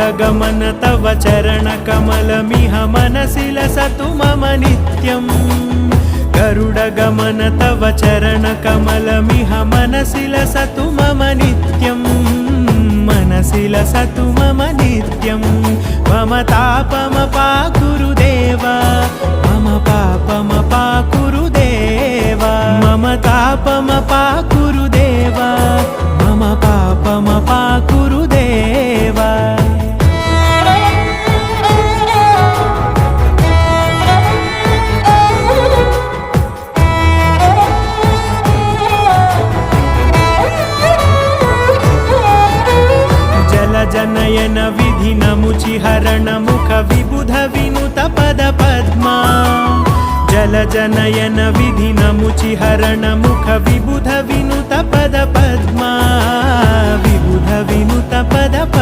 गरुडगमन तव चरणकमलमिह मनसि लसतु मम नित्यम् गरुडगमन तव चरणकमलमिह मनसि लसतु मम नित्यम् मनसि लसतु मम नित्यम् मम तापमपाकुरु देवा मम पापमपाकुरु देवा मम तापमपाकुरु देवा मम पापमपाकुरु देवा जनयन विधि नमुचिहरण मुख विबुध विनुत पद पद्मा जल जनयन विधि नमुचिहरण मुख विबुध विनुत पद पद्मा विबुध विनुत पद पद्मा।